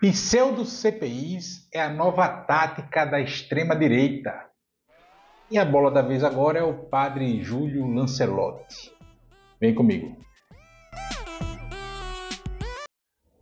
Pseudo-CPIs é a nova tática da extrema-direita. E a bola da vez agora é o padre Júlio Lancelotti. Vem comigo.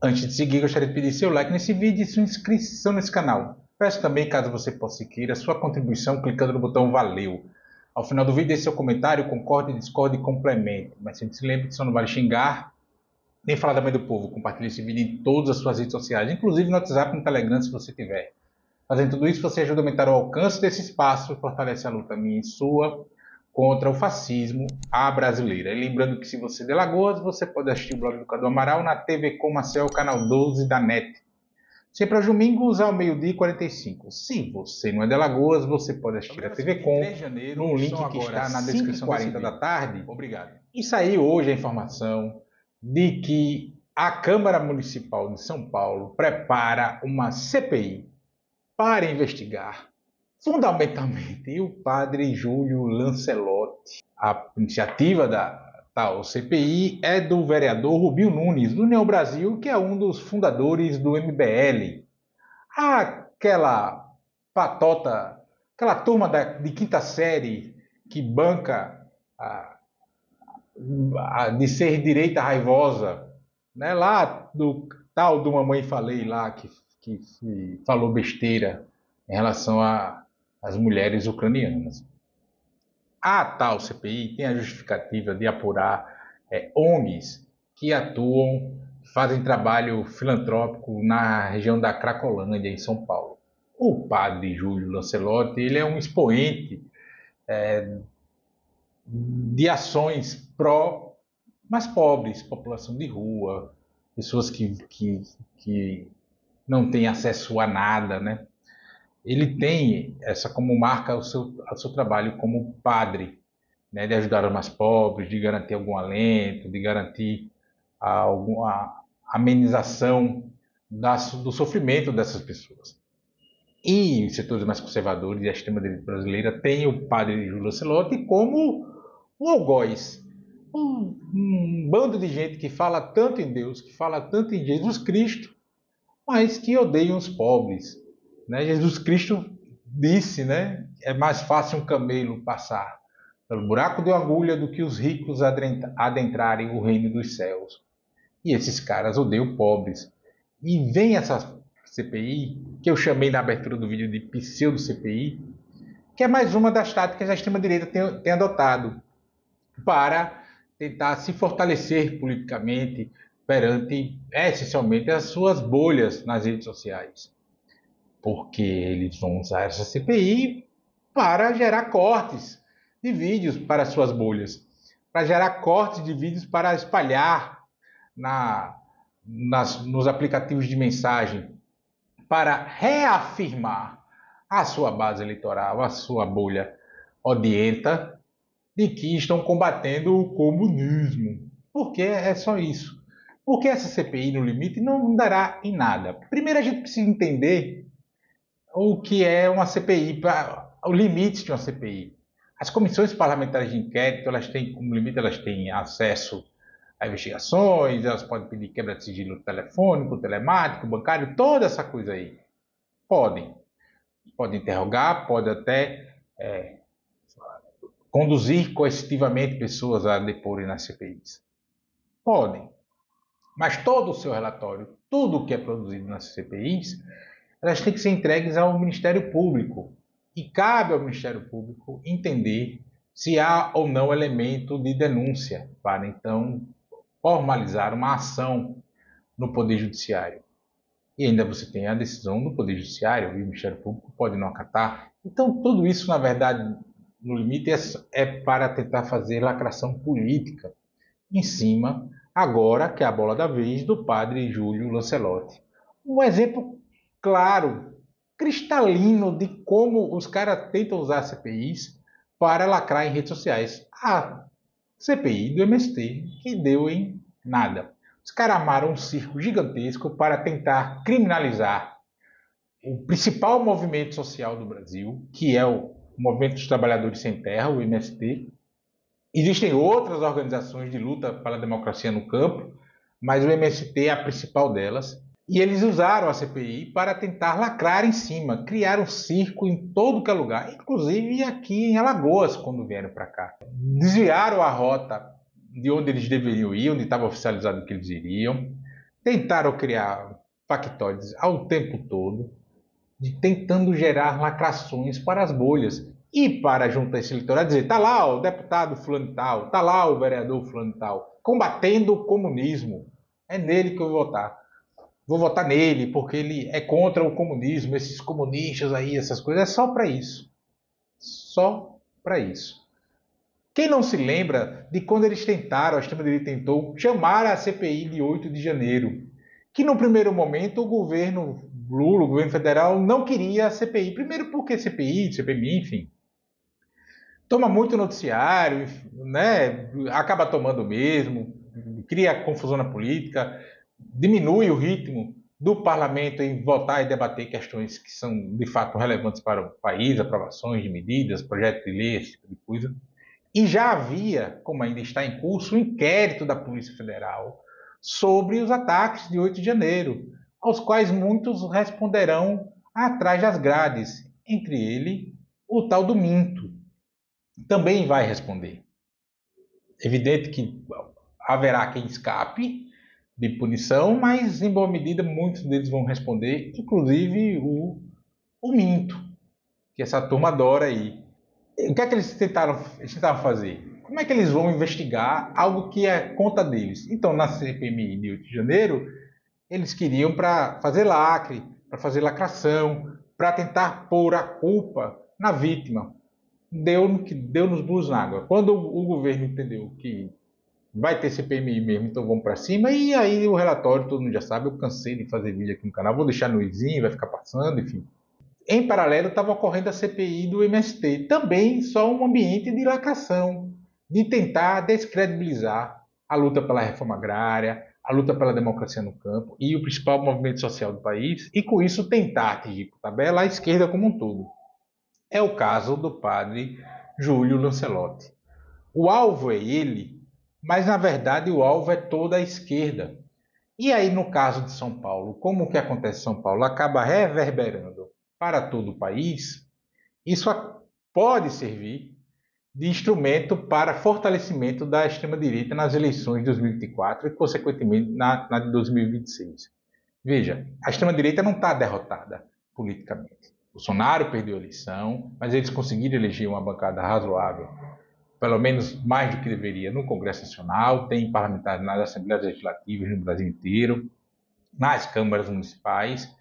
Antes de seguir, gostaria de pedir seu like nesse vídeo e sua inscrição nesse canal. Peço também, caso você possa queira, sua contribuição clicando no botão Valeu. Ao final do vídeo, deixe seu comentário, concorde, discorde e complemente. Mas sempre se lembre que só não vale xingar, nem falar da mãe do povo. Compartilhe esse vídeo em todas as suas redes sociais, inclusive no WhatsApp e no Telegram, se você tiver. Fazendo tudo isso, você ajuda a aumentar o alcance desse espaço e fortalece a luta minha e sua contra o fascismo à brasileira. E lembrando que se você é de Alagoas, você pode assistir o blog do Cadu Amaral na TV Com Marcel, canal 12 da NET. Sempre aos domingos, ao meio-dia e 45. Se você não é de Alagoas, você pode assistir a TV Com no link que está na descrição desse vídeo. Da tarde. Obrigado. E saiu hoje a informação de que a Câmara Municipal de São Paulo prepara uma CPI para investigar fundamentalmente o padre Júlio Lancelotti. A iniciativa da tal CPI é do vereador Rubinho Nunes, do União Brasil, que é um dos fundadores do MBL. Aquela patota, aquela turma de quinta série que banca de ser direita raivosa, né? Lá do tal do Mamãe Falei lá, que falou besteira em relação às mulheres ucranianas. A tal CPI tem a justificativa de apurar ONGs que atuam, fazem trabalho filantrópico na região da Cracolândia, em São Paulo. O padre Júlio Lancelotti, ele é um expoente de ações pró mais pobres, população de rua, pessoas que não têm acesso a nada, né? Ele tem essa como marca o seu trabalho como padre, né? De ajudar os mais pobres, de garantir algum alento, de garantir alguma amenização do sofrimento dessas pessoas. E os setores mais conservadores e a extrema-direita brasileira têm o padre Júlio Lancelotti como um algoz, um bando de gente que fala tanto em Deus, que fala tanto em Jesus Cristo, mas que odeiam os pobres, né? Jesus Cristo disse, né? É mais fácil um camelo passar pelo buraco de uma agulha do que os ricos adentrarem o reino dos céus. E esses caras odeiam pobres. E vem essa CPI, que eu chamei na abertura do vídeo de pseudo-CPI, que é mais uma das táticas que a extrema-direita tem adotado para tentar se fortalecer politicamente perante, essencialmente, as suas bolhas nas redes sociais. Porque eles vão usar essa CPI para gerar cortes de vídeos para suas bolhas, para gerar cortes de vídeos para espalhar nos aplicativos de mensagem, para reafirmar a sua base eleitoral, a sua bolha odienta, de que estão combatendo o comunismo. Porque é só isso. Porque essa CPI, no limite, não dará em nada. Primeiro, a gente precisa entender o que é uma CPI, o limite de uma CPI. As comissões parlamentares de inquérito, elas têm como limite, elas têm acesso a investigações, elas podem pedir quebra de sigilo telefônico, telemático, bancário, toda essa coisa aí. Podem interrogar, pode até conduzir coercitivamente pessoas a deporem nas CPIs. Podem. Mas todo o seu relatório, tudo o que é produzido nas CPIs, elas têm que ser entregues ao Ministério Público. E cabe ao Ministério Público entender se há ou não elemento de denúncia para, então, formalizar uma ação no Poder Judiciário. E ainda você tem a decisão do Poder Judiciário e o Ministério Público pode não acatar. Então, tudo isso, na verdade, no limite, é para tentar fazer lacração política em cima, agora que é a bola da vez, do padre Júlio Lancelotti. Um exemplo claro, cristalino, de como os caras tentam usar CPIs para lacrar em redes sociais. A CPI do MST, que deu em nada. Os caras armaram um circo gigantesco para tentar criminalizar o principal movimento social do Brasil, que é o Movimento dos Trabalhadores Sem Terra, o MST. Existem outras organizações de luta pela democracia no campo, mas o MST é a principal delas. E eles usaram a CPI para tentar lacrar em cima, criar um circo em todo que é lugar, inclusive aqui em Alagoas, quando vieram para cá. Desviaram a rota de onde eles deveriam ir, onde estava oficializado que eles iriam, tentaram criar factóides ao tempo todo, tentando gerar lacrações para as bolhas. E para a junta eleitoral dizer, tá lá o deputado fulano tal, tá lá o vereador fulano tal, combatendo o comunismo. É nele que eu vou votar. Vou votar nele porque ele é contra o comunismo, esses comunistas aí, essas coisas. É só para isso. Só para isso. Quem não se lembra de quando eles tentaram, a extrema-direita tentou, chamar a CPI de 8 de janeiro, que no primeiro momento o governo Lula, o governo federal, não queria a CPI. Primeiro porque CPI, CPMI, enfim, toma muito noticiário, né? Acaba tomando mesmo, cria confusão na política, diminui o ritmo do parlamento em votar e debater questões que são de fato relevantes para o país, aprovações de medidas, projetos de lei, esse tipo de coisa. E já havia, como ainda está em curso, um inquérito da Polícia Federal sobre os ataques de 8 de janeiro, aos quais muitos responderão atrás das grades, entre ele o tal do Minto. Também vai responder. Evidente que haverá quem escape de punição, mas em boa medida muitos deles vão responder, inclusive o Minto, que essa turma adora aí. O que é que eles tentaram fazer? Como é que eles vão investigar algo que é conta deles? Então, na CPMI de 8 de janeiro, eles queriam para fazer lacre, para fazer lacração, para tentar pôr a culpa na vítima. Deu no que deu nos burros na água. Quando o governo entendeu que vai ter CPMI mesmo, então vamos para cima. E aí o relatório, todo mundo já sabe, eu cansei de fazer vídeo aqui no canal, vou deixar no izinho, vai ficar passando, enfim. Em paralelo, estava ocorrendo a CPI do MST, também só um ambiente de lacração, de tentar descredibilizar a luta pela reforma agrária, a luta pela democracia no campo e o principal movimento social do país, e com isso tentar atingir por tabela a esquerda como um todo. É o caso do padre Júlio Lancelotti. O alvo é ele, mas na verdade o alvo é toda a esquerda. E aí, no caso de São Paulo, como o que acontece em São Paulo acaba reverberando para todo o país, isso pode servir de instrumento para fortalecimento da extrema-direita nas eleições de 2024 e, consequentemente, na de 2026. Veja, a extrema-direita não está derrotada politicamente. Bolsonaro perdeu a eleição, mas eles conseguiram eleger uma bancada razoável, pelo menos mais do que deveria, no Congresso Nacional, tem parlamentares nas Assembleias Legislativas no Brasil inteiro, nas câmaras municipais,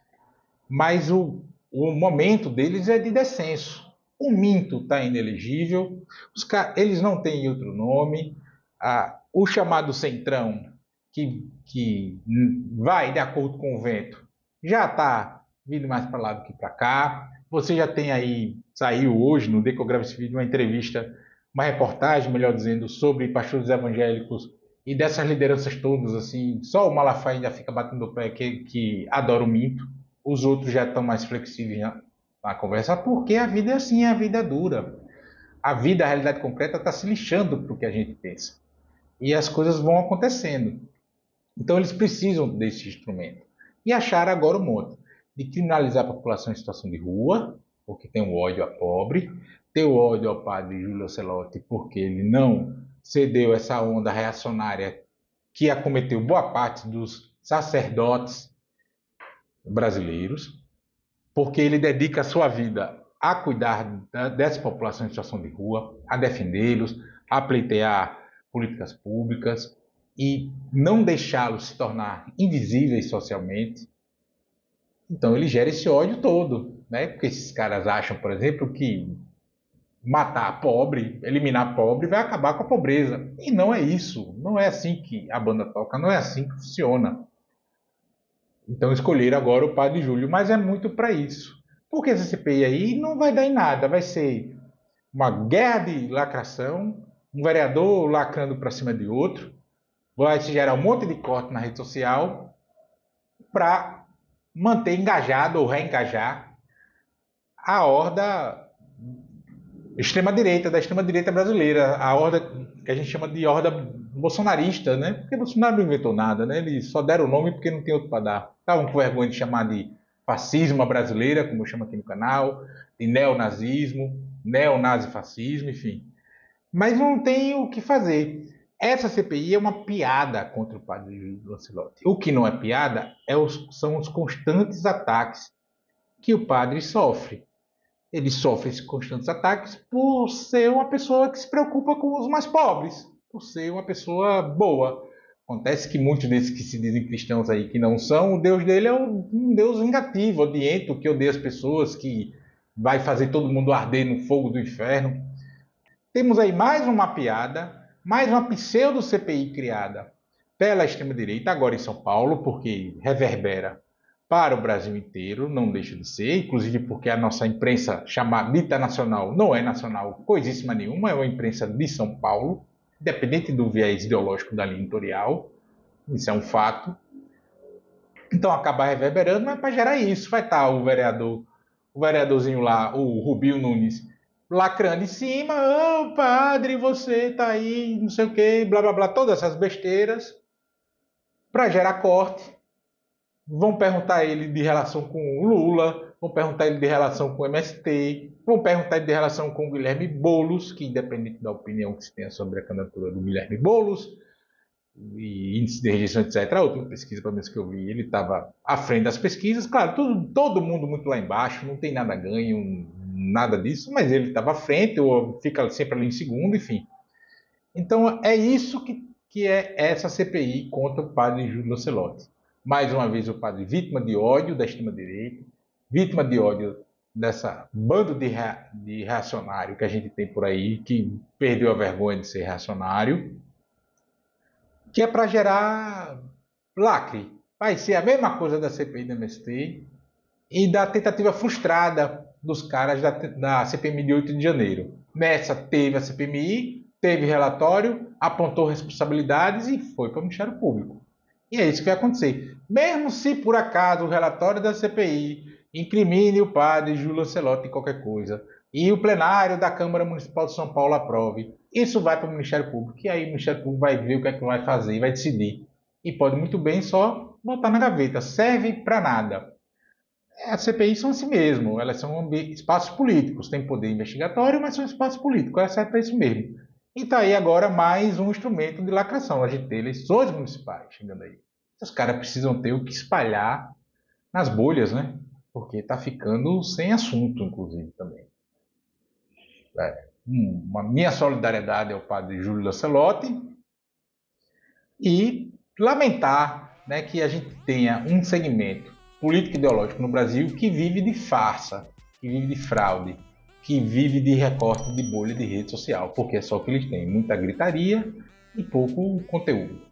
mas o momento deles é de descenso. O Minto está inelegível, eles não têm outro nome, o chamado Centrão, que vai de acordo com o vento, já está vindo mais para lá do que para cá. Você já tem aí, saiu hoje no Decograva esse vídeo, uma entrevista, uma reportagem, melhor dizendo, sobre pastores evangélicos e dessas lideranças todas, assim, só o Malafaia ainda fica batendo o pé que adora o Minto, os outros já estão mais flexíveis na conversa, porque a vida é assim, a vida é dura. A vida, a realidade concreta está se lixando para o que a gente pensa. E as coisas vão acontecendo. Então eles precisam desse instrumento. E acharam agora o modo de criminalizar a população em situação de rua, porque tem o ódio a pobre, tem o ódio ao padre Júlio Lancelotti, porque ele não cedeu essa onda reacionária que acometeu boa parte dos sacerdotes brasileiros, porque ele dedica a sua vida a cuidar dessa população em situação de rua, a defendê-los, a pleitear políticas públicas e não deixá-los se tornar invisíveis socialmente. Então ele gera esse ódio todo, né? Porque esses caras acham, por exemplo, que matar pobre, eliminar pobre, vai acabar com a pobreza. E não é isso. Não é assim que a banda toca, não é assim que funciona. Então escolheram agora o padre Júlio, mas é muito para isso. Porque essa CPI aí não vai dar em nada, vai ser uma guerra de lacração, um vereador lacrando para cima de outro, vai se gerar um monte de corte na rede social para manter engajado ou reengajar a horda extrema-direita, da extrema-direita brasileira, a horda que a gente chama de horda bolsonarista, né? Porque Bolsonaro não inventou nada, né? Eles só deram o nome porque não tem outro para dar. Estavam com vergonha de chamar de fascismo à brasileira, como eu chamo aqui no canal, de neonazismo, neonazifascismo, enfim. Mas não tem o que fazer. Essa CPI é uma piada contra o padre Júlio Lancelotti. O que não é piada são os constantes ataques que o padre sofre. Ele sofre esses constantes ataques por ser uma pessoa que se preocupa com os mais pobres, por ser uma pessoa boa. Acontece que muitos desses que se dizem cristãos aí que não são, o Deus dele é um Deus vingativo, odiento, que odeia as pessoas, que vai fazer todo mundo arder no fogo do inferno. Temos aí mais uma piada, mais uma pseudo-CPI criada pela extrema-direita, agora em São Paulo, porque reverbera para o Brasil inteiro, não deixa de ser, inclusive porque a nossa imprensa chamada dita nacional não é nacional coisíssima nenhuma, é uma imprensa de São Paulo, independente do viés ideológico da linha editorial, isso é um fato. Então acaba reverberando, mas para gerar isso, vai estar o vereadorzinho lá, o Rubinho Nunes, lacrando em cima, ô padre, você tá aí, não sei o que, blá blá blá, todas essas besteiras, para gerar corte. Vão perguntar ele de relação com o Lula, vão perguntar ele de relação com o MST, vão perguntar ele de relação com o Guilherme Boulos, que independente da opinião que se tenha sobre a candidatura do Guilherme Boulos, e índice de rejeição, etc. A última pesquisa, pelo menos que eu vi, ele estava à frente das pesquisas. Claro, todo mundo muito lá embaixo, não tem nada ganho, nada disso, mas ele estava à frente, ou fica sempre ali em segundo, enfim. Então é isso que é essa CPI contra o padre Júlio Lancelotti. Mais uma vez o padre vítima de ódio da extrema-direita, vítima de ódio dessa bando de reacionário que a gente tem por aí, que perdeu a vergonha de ser reacionário, que é para gerar lacre. Vai ser a mesma coisa da CPI do MST e da tentativa frustrada dos caras da CPMI de 8 de janeiro. Nessa teve a CPMI, teve relatório, apontou responsabilidades e foi para o Ministério Público. E é isso que vai acontecer. Mesmo se por acaso o relatório da CPI incrimine o padre Júlio Lancelotti em qualquer coisa e o plenário da Câmara Municipal de São Paulo aprove, isso vai para o Ministério Público. E aí o Ministério Público vai ver o que é que vai fazer e vai decidir. E pode muito bem só botar na gaveta. Serve para nada. As CPIs são assim mesmo. Elas são espaços políticos. Tem poder investigatório, mas são espaços políticos. Elas servem para isso mesmo. E está aí agora mais um instrumento de lacração. A gente tem eleições municipais chegando aí. Os caras precisam ter o que espalhar nas bolhas, né? Porque está ficando sem assunto, inclusive, também. Minha solidariedade ao padre Júlio Lancelotti e lamentar, né, que a gente tenha um segmento político-ideológico no Brasil que vive de farsa, que vive de fraude, que vive de recorte de bolha de rede social, porque é só o que eles têm, muita gritaria e pouco conteúdo.